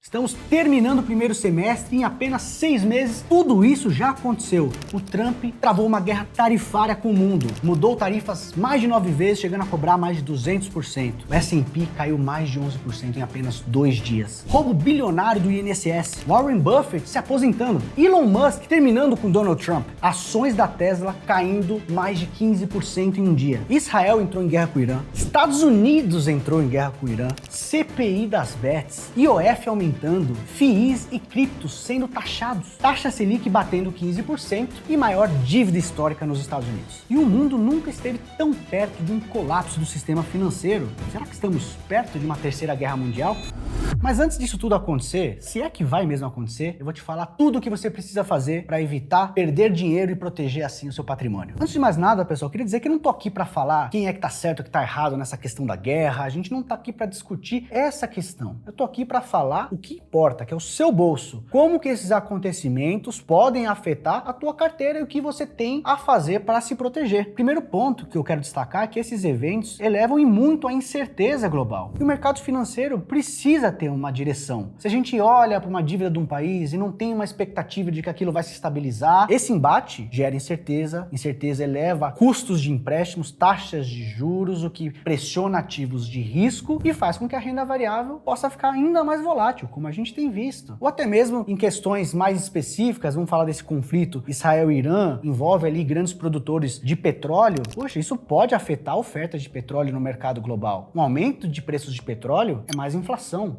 Estamos terminando o primeiro semestre e em apenas 6 meses tudo isso já aconteceu. O Trump travou uma guerra tarifária com o mundo, mudou tarifas mais de 9 vezes, chegando a cobrar mais de 200%. O S&P caiu mais de 11% em apenas 2 dias. Roubo bilionário do INSS, Warren Buffett se aposentando, Elon Musk terminando com Donald Trump, ações da Tesla caindo mais de 15% em um dia. Israel entrou em guerra com o Irã, Estados Unidos entrou em guerra com o Irã, CPI das bets, IOF aumentando, FIIs e criptos sendo taxados, taxa Selic batendo 15% e maior dívida histórica nos Estados Unidos. E o mundo nunca esteve tão perto de um colapso do sistema financeiro. Será que estamos perto de uma terceira guerra mundial? Mas antes disso tudo acontecer, se é que vai mesmo acontecer, eu vou te falar tudo o que você precisa fazer para evitar perder dinheiro e proteger assim o seu patrimônio. Antes de mais nada, pessoal, eu queria dizer que eu não tô aqui para falar quem é que tá certo ou que tá errado nessa questão da guerra. A gente não tá aqui para discutir essa questão. Eu tô aqui para falar o que importa, que é o seu bolso. Como que esses acontecimentos podem afetar a tua carteira e o que você tem a fazer para se proteger. Primeiro ponto que eu quero destacar é que esses eventos elevam em muito a incerteza global. E o mercado financeiro precisa ter uma direção. Se a gente olha para uma dívida de um país e não tem uma expectativa de que aquilo vai se estabilizar, esse embate gera incerteza, incerteza eleva custos de empréstimos, taxas de juros, o que pressiona ativos de risco e faz com que a renda variável possa ficar ainda mais volátil, como a gente tem visto. Ou até mesmo em questões mais específicas, vamos falar desse conflito Israel e Irã, envolve ali grandes produtores de petróleo. Poxa, isso pode afetar a oferta de petróleo no mercado global. Um aumento de preços de petróleo é mais inflação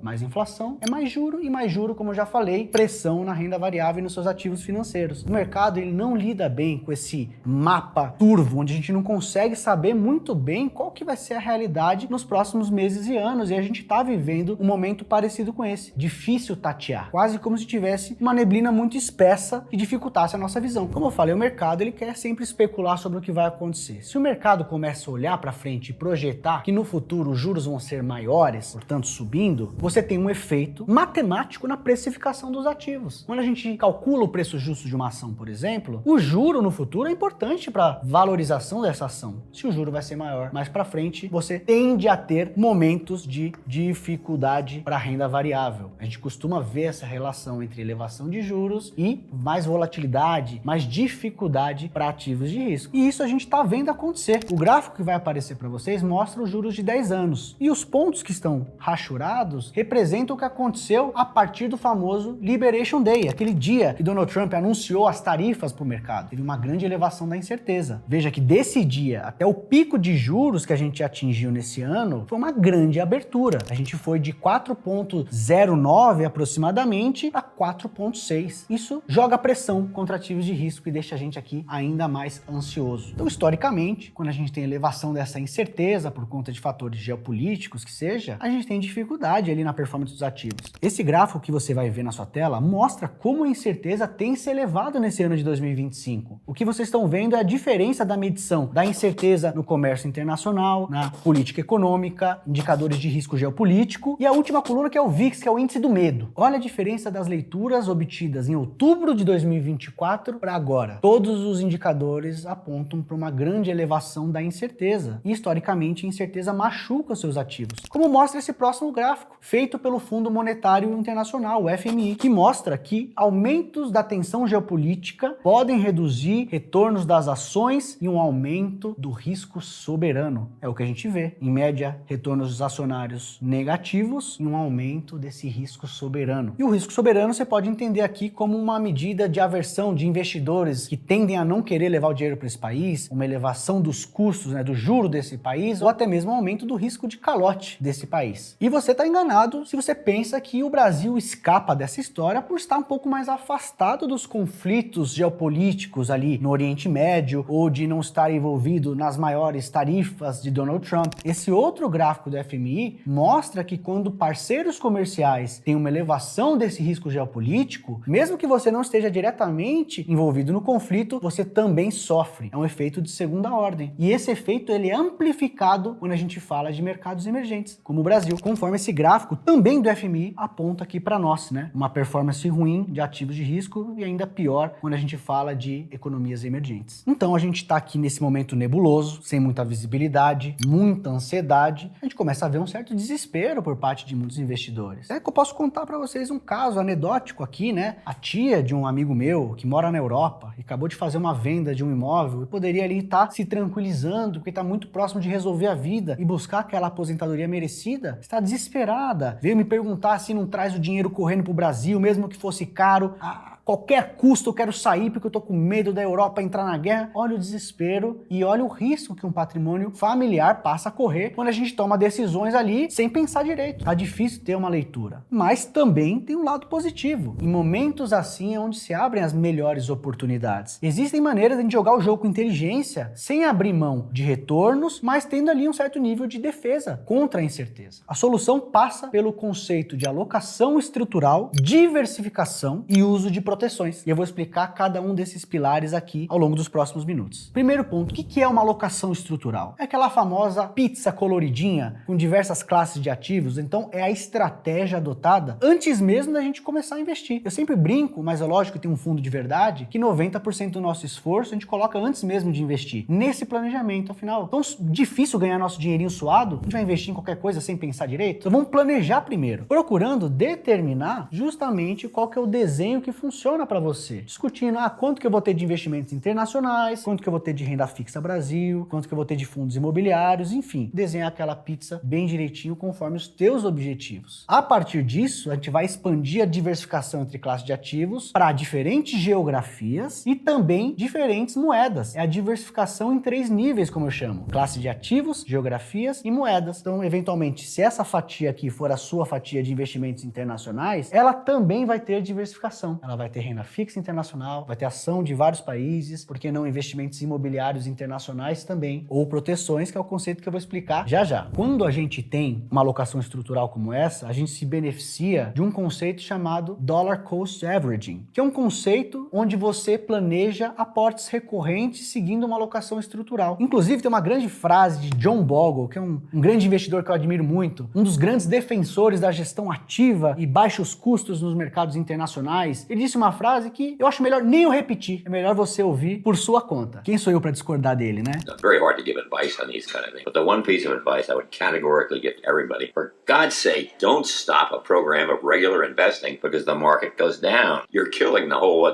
é mais juro e mais juro, como eu já falei, pressão na renda variável e nos seus ativos financeiros. O mercado ele não lida bem com esse mapa turvo, onde a gente não consegue saber muito bem qual que vai ser a realidade nos próximos meses e anos, e a gente está vivendo um momento parecido com esse. Difícil tatear, quase como se tivesse uma neblina muito espessa que dificultasse a nossa visão. Como eu falei, o mercado ele quer sempre especular sobre o que vai acontecer. Se o mercado começa a olhar para frente e projetar que no futuro os juros vão ser maiores, portanto subindo, você tem um efeito matemático na precificação dos ativos. Quando a gente calcula o preço justo de uma ação, por exemplo, o juro no futuro é importante para a valorização dessa ação. Se o juro vai ser maior mais para frente, você tende a ter momentos de dificuldade para a renda variável. A gente costuma ver essa relação entre elevação de juros e mais volatilidade, mais dificuldade para ativos de risco. E isso a gente está vendo acontecer. O gráfico que vai aparecer para vocês mostra os juros de 10 anos. E os pontos que estão rachurados representam o que aconteceu a partir do famoso Liberation Day, aquele dia que Donald Trump anunciou as tarifas para o mercado. Teve uma grande elevação da incerteza. Veja que desse dia até o pico de juros que a gente atingiu nesse ano, foi uma grande abertura. A gente foi de 4,09 aproximadamente a 4,6. Isso joga pressão contra ativos de risco e deixa a gente aqui ainda mais ansioso. Então, historicamente, quando a gente tem elevação dessa incerteza por conta de fatores geopolíticos que seja, a gente tem dificuldade ali na performance dos ativos. Esse gráfico que você vai ver na sua tela mostra como a incerteza tem se elevado nesse ano de 2025. O que vocês estão vendo é a diferença da medição da incerteza no comércio internacional, na política econômica, indicadores de risco geopolítico e a última coluna que é o VIX, que é o índice do medo. Olha a diferença das leituras obtidas em outubro de 2024 para agora. Todos os indicadores apontam para uma grande elevação da incerteza e, historicamente, a incerteza machuca os seus ativos, como mostra esse próximo gráfico, feito pelo Fundo Monetário Internacional, o FMI, que mostra que aumentos da tensão geopolítica podem reduzir retornos das ações e um aumento do risco soberano. É o que a gente vê. Em média, retornos dos acionários negativos e um aumento desse risco soberano. E o risco soberano você pode entender aqui como uma medida de aversão de investidores que tendem a não querer levar o dinheiro para esse país, uma elevação dos custos, do juro desse país, ou até mesmo um aumento do risco de calote desse país. E você está enganado se você pensa que o Brasil escapa dessa história por estar um pouco mais afastado dos conflitos geopolíticos ali no Oriente Médio ou de não estar envolvido nas maiores tarifas de Donald Trump. Esse outro gráfico do FMI mostra que quando parceiros comerciais têm uma elevação desse risco geopolítico, mesmo que você não esteja diretamente envolvido no conflito, você também sofre. É um efeito de segunda ordem. E esse efeito ele é amplificado quando a gente fala de mercados emergentes, como o Brasil. Conforme esse gráfico, também do FMI aponta aqui para nós, né? Uma performance ruim de ativos de risco e ainda pior quando a gente fala de economias emergentes. Então a gente está aqui nesse momento nebuloso, sem muita visibilidade, muita ansiedade. A gente começa a ver um certo desespero por parte de muitos investidores. É que eu posso contar para vocês um caso anedótico aqui, né? A tia de um amigo meu que mora na Europa e acabou de fazer uma venda de um imóvel e poderia ali estar se tranquilizando porque está muito próximo de resolver a vida e buscar aquela aposentadoria merecida, está desesperada. Veio me perguntar se não traz o dinheiro correndo pro Brasil, mesmo que fosse caro. A qualquer custo eu quero sair porque eu tô com medo da Europa entrar na guerra. Olha o desespero e olha o risco que um patrimônio familiar passa a correr quando a gente toma decisões ali sem pensar direito. Tá difícil ter uma leitura. Mas também tem um lado positivo. Em momentos assim é onde se abrem as melhores oportunidades. Existem maneiras de a gente jogar o jogo com inteligência sem abrir mão de retornos, mas tendo ali um certo nível de defesa contra a incerteza. A solução passa pelo conceito de alocação estrutural, diversificação e uso de proteções. E eu vou explicar cada um desses pilares aqui ao longo dos próximos minutos. Primeiro ponto, o que é uma alocação estrutural? É aquela famosa pizza coloridinha com diversas classes de ativos, então é a estratégia adotada antes mesmo da gente começar a investir. Eu sempre brinco, mas é lógico que tem um fundo de verdade, que 90% do nosso esforço a gente coloca antes mesmo de investir, nesse planejamento. Afinal, tão difícil ganhar nosso dinheirinho suado, a gente vai investir em qualquer coisa sem pensar direito? Então vamos planejar primeiro, procurando determinar justamente qual que é o desenho que funciona para você. Discutindo, quanto que eu vou ter de investimentos internacionais, quanto que eu vou ter de renda fixa Brasil, quanto que eu vou ter de fundos imobiliários, enfim, desenhar aquela pizza bem direitinho conforme os teus objetivos. A partir disso, a gente vai expandir a diversificação entre classes de ativos para diferentes geografias e também diferentes moedas. É a diversificação em 3 níveis, como eu chamo. Classe de ativos, geografias e moedas. Então, eventualmente, se essa fatia aqui for a sua fatia de investimentos internacionais, ela também vai ter diversificação. Ela vai ter renda fixa internacional, vai ter ação de vários países, por que não investimentos imobiliários internacionais também, ou proteções, que é o conceito que eu vou explicar já já. Quando a gente tem uma alocação estrutural como essa, a gente se beneficia de um conceito chamado Dollar Cost Averaging, que é um conceito onde você planeja aportes recorrentes seguindo uma alocação estrutural. Inclusive, tem uma grande frase de John Bogle, que é um grande investidor que eu admiro muito, um dos grandes defensores da gestão ativa e baixos custos nos mercados internacionais. Ele disse uma frase que eu acho melhor nem eu repetir, é melhor você ouvir por sua conta. Quem sou eu para discordar dele, né? It's very hard to give advice on these kind of things, but the one piece of advice I would categorically give to everybody, for God's sake, don't stop a program of regular investing because the market goes down. You're killing the whole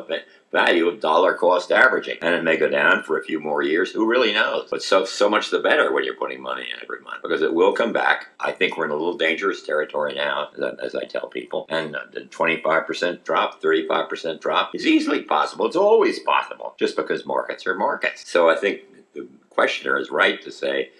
value of dollar cost averaging, and it may go down for a few more years. Who really knows? But so much the better when you're putting money in every month, because it will come back. I think we're in a little dangerous territory now, as I tell people, and the 25% drop, 35% drop is easily possible. It's always possible, just because markets are markets. So I think the questioner is right to say,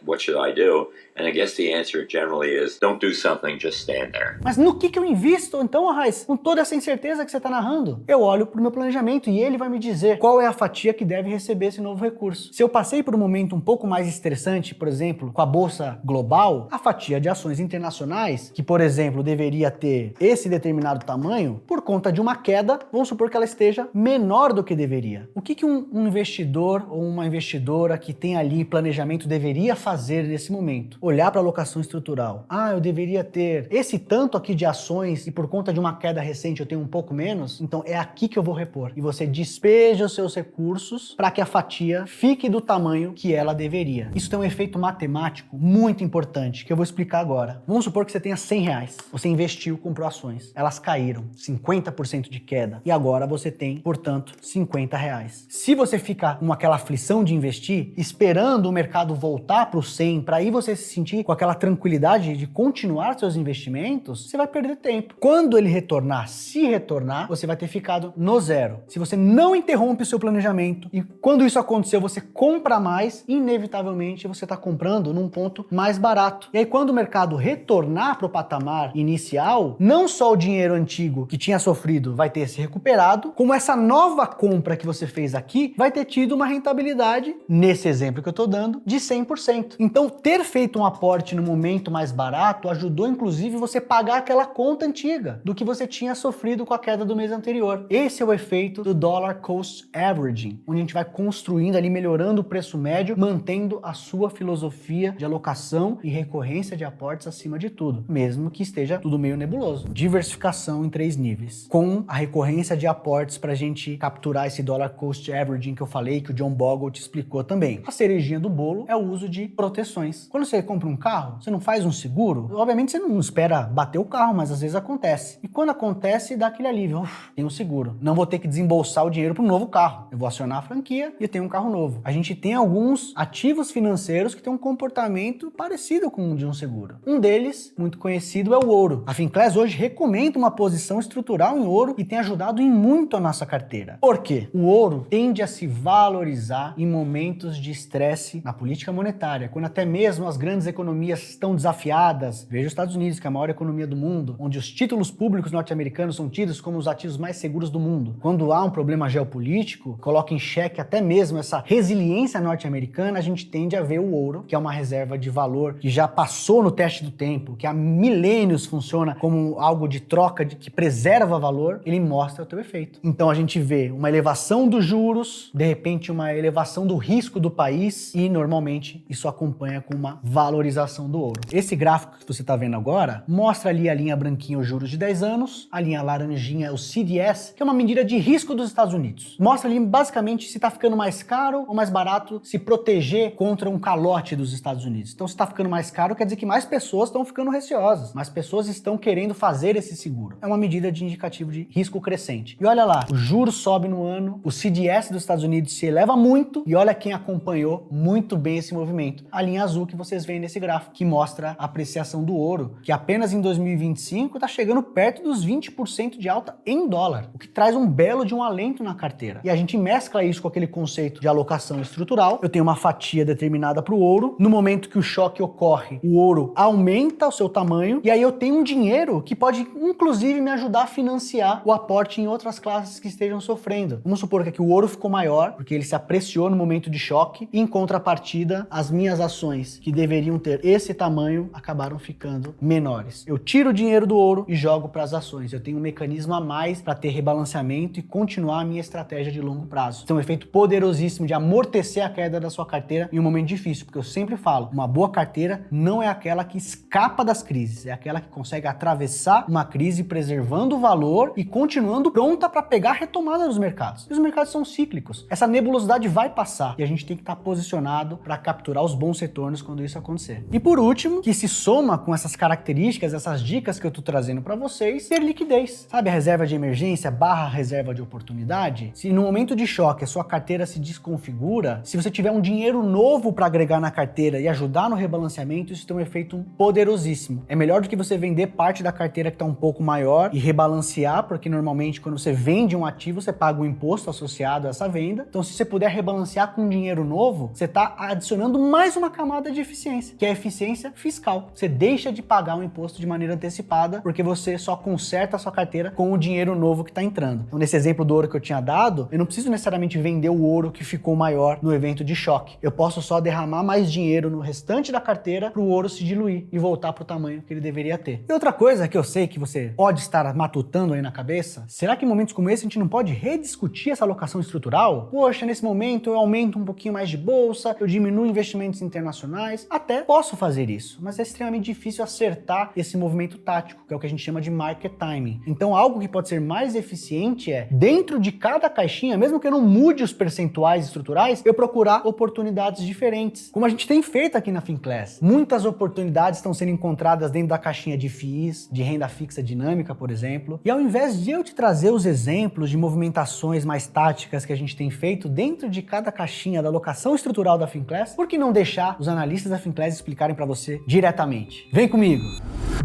what should I do? And I guess the answer generally is, don't do something, just stand there. Mas no que eu invisto então, Arraes? Com toda essa incerteza que você está narrando? Eu olho para o meu planejamento e ele vai me dizer qual é a fatia que deve receber esse novo recurso. Se eu passei por um momento um pouco mais estressante, por exemplo, com a bolsa global, a fatia de ações internacionais, que por exemplo deveria ter esse determinado tamanho, por conta de uma queda, vamos supor que ela esteja menor do que deveria. O que um investidor ou uma investidora que tem ali planejamento deveria fazer nesse momento? Olhar para a alocação estrutural. Eu deveria ter esse tanto aqui de ações e por conta de uma queda recente eu tenho um pouco menos, então é aqui que eu vou repor. E você despeja os seus recursos para que a fatia fique do tamanho que ela deveria. Isso tem um efeito matemático muito importante, que eu vou explicar agora. Vamos supor que você tenha R$100. Você investiu, comprou ações. Elas caíram, 50% de queda. E agora você tem, portanto, R$50. Se você ficar com aquela aflição de investir, esperando o mercado voltar para o 100, para aí você se sentir com aquela tranquilidade de continuar seus investimentos, você vai perder tempo. Quando ele retornar, se retornar, você vai ter ficado no zero. Se você não interrompe o seu planejamento e quando isso aconteceu, você compra mais, inevitavelmente você está comprando num ponto mais barato. E aí quando o mercado retornar para o patamar inicial, não só o dinheiro antigo que tinha sofrido vai ter se recuperado, como essa nova compra que você fez aqui vai ter tido uma rentabilidade, nesse exemplo que eu estou dando, de R$100. 100%. Então, ter feito um aporte no momento mais barato ajudou, inclusive, você pagar aquela conta antiga do que você tinha sofrido com a queda do mês anterior. Esse é o efeito do Dollar Cost Averaging, onde a gente vai construindo ali, melhorando o preço médio, mantendo a sua filosofia de alocação e recorrência de aportes acima de tudo, mesmo que esteja tudo meio nebuloso. Diversificação em 3 níveis. Com a recorrência de aportes para a gente capturar esse Dollar Cost Averaging que eu falei, que o John Bogle te explicou também. A cerejinha do bolo é o uso de proteções. Quando você compra um carro, você não faz um seguro? Obviamente você não espera bater o carro, mas às vezes acontece. E quando acontece, dá aquele alívio. Tem um seguro. Não vou ter que desembolsar o dinheiro para um novo carro. Eu vou acionar a franquia e eu tenho um carro novo. A gente tem alguns ativos financeiros que têm um comportamento parecido com o de um seguro. Um deles, muito conhecido, é o ouro. A Finclass hoje recomenda uma posição estrutural em ouro e tem ajudado em muito a nossa carteira. Por quê? O ouro tende a se valorizar em momentos de estresse na política monetária, quando até mesmo as grandes economias estão desafiadas. Veja os Estados Unidos, que é a maior economia do mundo, onde os títulos públicos norte-americanos são tidos como os ativos mais seguros do mundo. Quando há um problema geopolítico, coloca em xeque até mesmo essa resiliência norte-americana, a gente tende a ver o ouro, que é uma reserva de valor que já passou no teste do tempo, que há milênios funciona como algo de troca que preserva valor, ele mostra o teu efeito. Então a gente vê uma elevação dos juros, de repente uma elevação do risco do país e normalmente isso acompanha com uma valorização do ouro. Esse gráfico que você está vendo agora mostra ali a linha branquinha os juros de 10 anos, a linha laranjinha o CDS, que é uma medida de risco dos Estados Unidos. Mostra ali basicamente se está ficando mais caro ou mais barato se proteger contra um calote dos Estados Unidos. Então se está ficando mais caro quer dizer que mais pessoas estão ficando receosas, mais pessoas estão querendo fazer esse seguro. É uma medida de indicativo de risco crescente. E olha lá, o juro sobe no ano, o CDS dos Estados Unidos se eleva muito e olha quem acompanhou muito bem esse movimento. A linha azul que vocês veem nesse gráfico, que mostra a apreciação do ouro, que apenas em 2025 está chegando perto dos 20% de alta em dólar, o que traz um belo de um alento na carteira. E a gente mescla isso com aquele conceito de alocação estrutural. Eu tenho uma fatia determinada para o ouro. No momento que o choque ocorre, o ouro aumenta o seu tamanho e aí eu tenho um dinheiro que pode inclusive me ajudar a financiar o aporte em outras classes que estejam sofrendo. Vamos supor que aqui o ouro ficou maior, porque ele se apreciou no momento de choque, e em contrapartida, as minhas ações, que deveriam ter esse tamanho, acabaram ficando menores. Eu tiro o dinheiro do ouro e jogo para as ações. Eu tenho um mecanismo a mais para ter rebalanceamento e continuar a minha estratégia de longo prazo. Isso é um efeito poderosíssimo de amortecer a queda da sua carteira em um momento difícil, porque eu sempre falo, uma boa carteira não é aquela que escapa das crises, é aquela que consegue atravessar uma crise preservando o valor e continuando pronta para pegar a retomada dos mercados. E os mercados são cíclicos. Essa nebulosidade vai passar e a gente tem que estar posicionado para capturar os bons retornos quando isso acontecer. E por último, que se soma com essas características, essas dicas que eu estou trazendo para vocês, ter liquidez. Sabe a reserva de emergência barra reserva de oportunidade? Se no momento de choque a sua carteira se desconfigura, se você tiver um dinheiro novo para agregar na carteira e ajudar no rebalanceamento, isso tem um efeito poderosíssimo. É melhor do que você vender parte da carteira que está um pouco maior e rebalancear, porque normalmente quando você vende um ativo, você paga um imposto associado a essa venda. Então se você puder rebalancear com dinheiro novo, você está adicionando mais uma camada de eficiência, que é a eficiência fiscal. Você deixa de pagar um imposto de maneira antecipada, porque você só conserta a sua carteira com o dinheiro novo que está entrando. Então nesse exemplo do ouro que eu tinha dado, eu não preciso necessariamente vender o ouro que ficou maior no evento de choque. Eu posso só derramar mais dinheiro no restante da carteira para o ouro se diluir e voltar para o tamanho que ele deveria ter. E outra coisa que eu sei que você pode estar matutando aí na cabeça, será que em momentos como esse a gente não pode rediscutir essa alocação estrutural? Poxa, nesse momento eu aumento um pouquinho mais de bolsa, eu diminuo investimentos internacionais, até posso fazer isso, mas é extremamente difícil acertar esse movimento tático, que é o que a gente chama de market timing. Então algo que pode ser mais eficiente é, dentro de cada caixinha, mesmo que eu não mude os percentuais estruturais, eu procurar oportunidades diferentes, como a gente tem feito aqui na Finclass. Muitas oportunidades estão sendo encontradas dentro da caixinha de FIIs, de renda fixa dinâmica, por exemplo, e ao invés de eu te trazer os exemplos de movimentações mais táticas que a gente tem feito dentro de cada caixinha da alocação estrutural da Finclass, por que não deixar os analistas da Finclass explicarem para você diretamente? Vem comigo!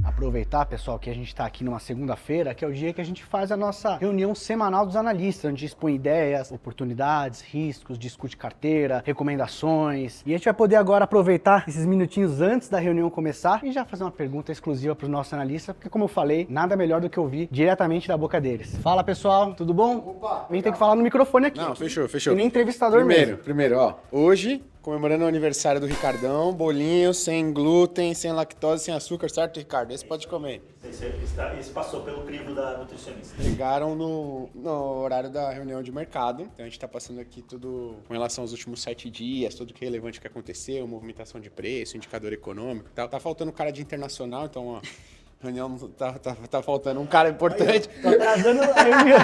Aproveitar, pessoal, que a gente está aqui numa segunda-feira, que é o dia que a gente faz a nossa reunião semanal dos analistas, onde a gente expõe ideias, oportunidades, riscos, discute carteira, recomendações, e a gente vai poder agora aproveitar esses minutinhos antes da reunião começar e já fazer uma pergunta exclusiva para os nossos analistas, porque como eu falei, nada melhor do que ouvir diretamente da boca deles. Fala, pessoal, tudo bom? Opa! A gente tem que falar no microfone aqui. Não, fechou. E nem entrevistador mesmo. Primeiro, ó, hoje comemorando o aniversário do Ricardão, bolinho, sem glúten, sem lactose, sem açúcar, certo, Ricardo? Esse pode comer. Esse passou pelo crivo da nutricionista. Chegaram no horário da reunião de mercado, então a gente está passando aqui tudo com relação aos últimos 7 dias, tudo que é relevante que aconteceu, movimentação de preço, indicador econômico e tal. Tá faltando cara de internacional, então, ó... reunião tá faltando um cara importante. Tô atrasando a reunião.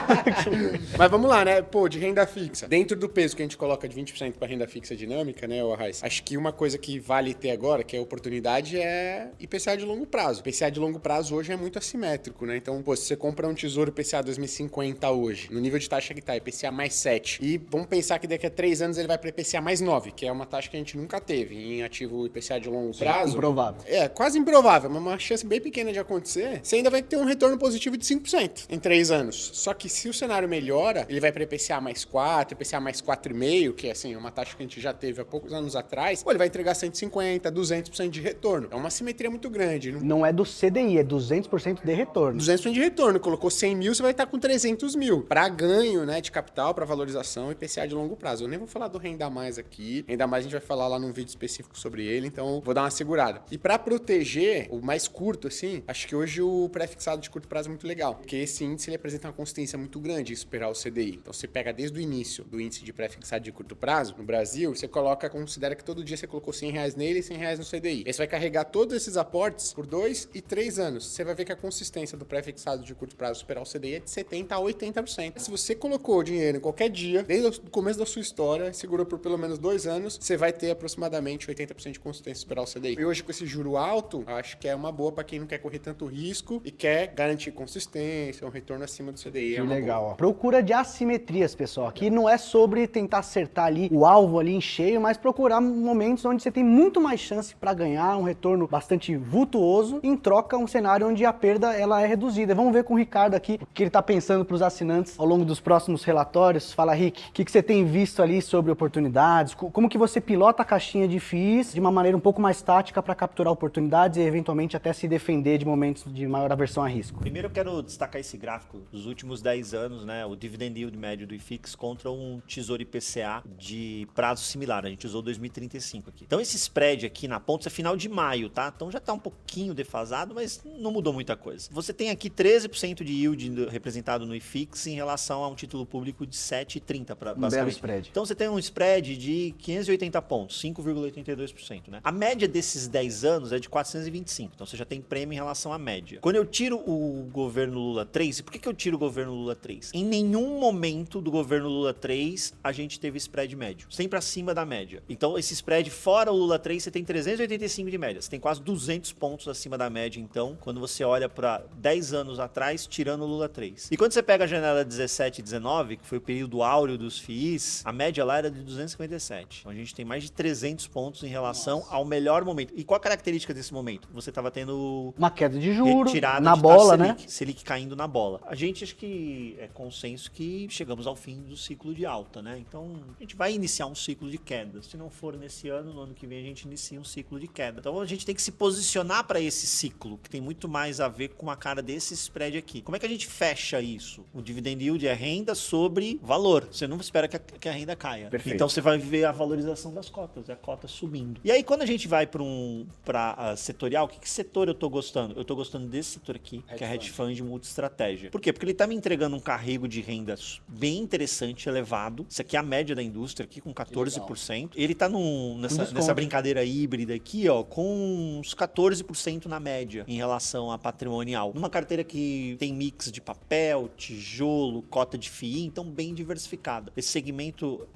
Mas vamos lá, né? Pô, de renda fixa. Dentro do peso que a gente coloca de 20% para renda fixa dinâmica, né, Arraes? Acho que uma coisa que vale ter agora, que é oportunidade, é IPCA de longo prazo. IPCA de longo prazo hoje é muito assimétrico, né? Então, pô, se você compra um tesouro IPCA 2050 hoje, no nível de taxa que tá, IPCA mais 7, e vamos pensar que daqui a 3 anos ele vai para IPCA mais 9, que é uma taxa que a gente nunca teve em ativo IPCA de longo prazo. Improvável. É, quase improvável, mas uma chance bem pequena de acontecer, você ainda vai ter um retorno positivo de 5% em 3 anos. Só que se o cenário melhora, ele vai para IPCA mais 4, IPCA mais 4,5, que é assim, uma taxa que a gente já teve há poucos anos atrás, ou ele vai entregar 150, 200% de retorno. É uma simetria muito grande. Não é do CDI, é 200% de retorno. 200% de retorno. Colocou 100 mil, você vai estar com 300 mil. Para ganho, né, de capital, para valorização, IPCA de longo prazo. Eu nem vou falar do Renda Mais aqui. Renda Mais a gente vai falar lá num vídeo específico sobre ele, então vou dar uma segurada. E para proteger, o mais curto, assim, acho que hoje o pré-fixado de curto prazo é muito legal, porque esse índice ele apresenta uma consistência muito grande em superar o CDI. Então você pega desde o início do índice de pré-fixado de curto prazo, no Brasil, você considera que todo dia você colocou R$100 nele e R$100 no CDI. Aí você vai carregar todos esses aportes por 2 e 3 anos. Você vai ver que a consistência do pré-fixado de curto prazo superar o CDI é de 70% a 80%. Se você colocou dinheiro em qualquer dia, desde o começo da sua história, segurou por pelo menos 2 anos, você vai ter aproximadamente 80% de consistência superar o CDI. E hoje com esse juro alto, acho que é uma boa para quem não quer correr tanto risco e quer garantir consistência, um retorno acima do CDI. Que legal, ó. Procura de assimetrias, pessoal. Aqui não é sobre tentar acertar ali o alvo ali em cheio, mas procurar momentos onde você tem muito mais chance para ganhar um retorno bastante vultuoso, em troca um cenário onde a perda ela é reduzida. Vamos ver com o Ricardo aqui o que ele tá pensando para os assinantes ao longo dos próximos relatórios. Fala, Rick, o que você tem visto ali sobre oportunidades? Como que você pilota a caixinha de FIIs de uma maneira um pouco mais tática para capturar oportunidades e eventualmente até se defender de momentos de maior aversão a risco? Primeiro eu quero destacar esse gráfico dos últimos 10 anos, né? O dividend yield médio do IFIX contra um tesouro IPCA de prazo similar. A gente usou 2035 aqui. Então esse spread aqui na ponta é final de maio, tá? Então já tá um pouquinho defasado, mas não mudou muita coisa. Você tem aqui 13% de yield representado no IFIX em relação a um título público de 7,30 para basicamente. Belo spread. Então você tem um spread de 580 pontos, 5,82%, né? A média desses 10 anos é de 425. Então você já tem prêmio em relação à média. Quando eu tiro o governo Lula 3, e por que eu tiro o governo Lula 3? Em nenhum momento do governo Lula 3 a gente teve spread médio, sempre acima da média. Então esse spread fora o Lula 3 você tem 385 de média, você tem quase 200 pontos acima da média então, quando você olha para 10 anos atrás, tirando o Lula 3. E quando você pega a janela 17 e 19, que foi o período áureo dos FIIs, a média lá era de 257. Então a gente tem mais de 300 pontos em relação ao melhor momento. E qual a característica desse momento? Você estava tendo uma queda de juros na bola, Selic, né? Selic caindo na bola. A gente acho que é consenso que chegamos ao fim do ciclo de alta, né? Então a gente vai iniciar um ciclo de queda. Se não for nesse ano, no ano que vem a gente inicia um ciclo de queda. Então a gente tem que se posicionar para esse ciclo, que tem muito mais a ver com a cara desse spread aqui. Como é que a gente fecha isso? O dividend yield é renda sobre valor. Você não espera que a renda caia. Perfeito. Então você vai ver a valorização das cotas, a cota subindo. E aí quando a gente vai para setorial, que setor eu tô gostando? Eu tô gostando desse setor aqui, que é hedge fund multi-estratégia. Por quê? Porque ele tá me entregando um carrego de renda bem interessante, elevado. Isso aqui é a média da indústria aqui, com 14%. Ele tá nessa brincadeira híbrida aqui, ó, com uns 14% na média em relação à patrimonial. Numa carteira que tem mix de papel, tijolo, cota de FII, então bem diversificada. Esse segmento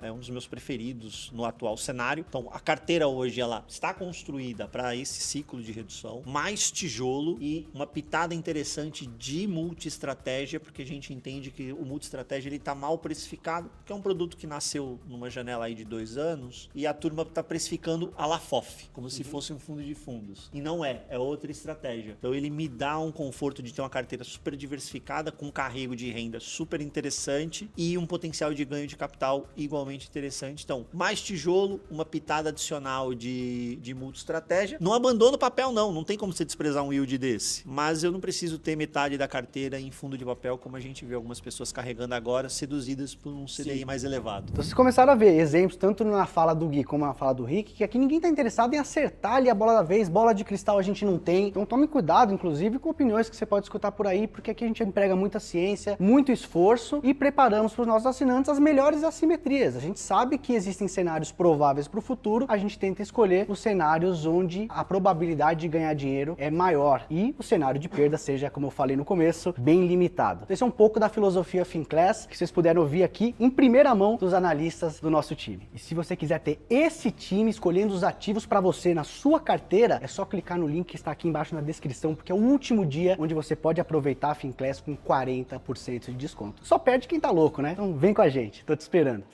é um dos meus preferidos no atual cenário. Então a carteira hoje ela está construída para esse ciclo de redução, mais tijolo e uma pitada interessante de multi-estratégia, porque a gente entende que o multi-estratégia ele tá mal precificado, porque é um produto que nasceu numa janela aí de 2 anos e a turma tá precificando a la FOF, como se fosse um fundo de fundos. E não é outra estratégia. Então ele me dá um conforto de ter uma carteira super diversificada, com um carrego de renda super interessante e um potencial de ganho de capital igualmente interessante. Então, mais tijolo, uma pitada adicional de multi-estratégia. Não abandona o papel não tem como você desprezar dar um yield desse. Mas eu não preciso ter metade da carteira em fundo de papel, como a gente vê algumas pessoas carregando agora, seduzidas por um CDI mais elevado. Então, vocês começaram a ver exemplos, tanto na fala do Gui como na fala do Rick, que aqui ninguém está interessado em acertar ali a bola da vez, bola de cristal a gente não tem. Então tome cuidado, inclusive, com opiniões que você pode escutar por aí, porque aqui a gente emprega muita ciência, muito esforço e preparamos para os nossos assinantes as melhores assimetrias. A gente sabe que existem cenários prováveis para o futuro, a gente tenta escolher os cenários onde a probabilidade de ganhar dinheiro é maior e o cenário de perda seja, como eu falei no começo, bem limitado. Esse é um pouco da filosofia Finclass, que vocês puderam ouvir aqui em primeira mão dos analistas do nosso time. E se você quiser ter esse time escolhendo os ativos para você na sua carteira, é só clicar no link que está aqui embaixo na descrição, porque é o último dia onde você pode aproveitar a Finclass com 40% de desconto. Só perde quem tá louco, né? Então vem com a gente, tô te esperando.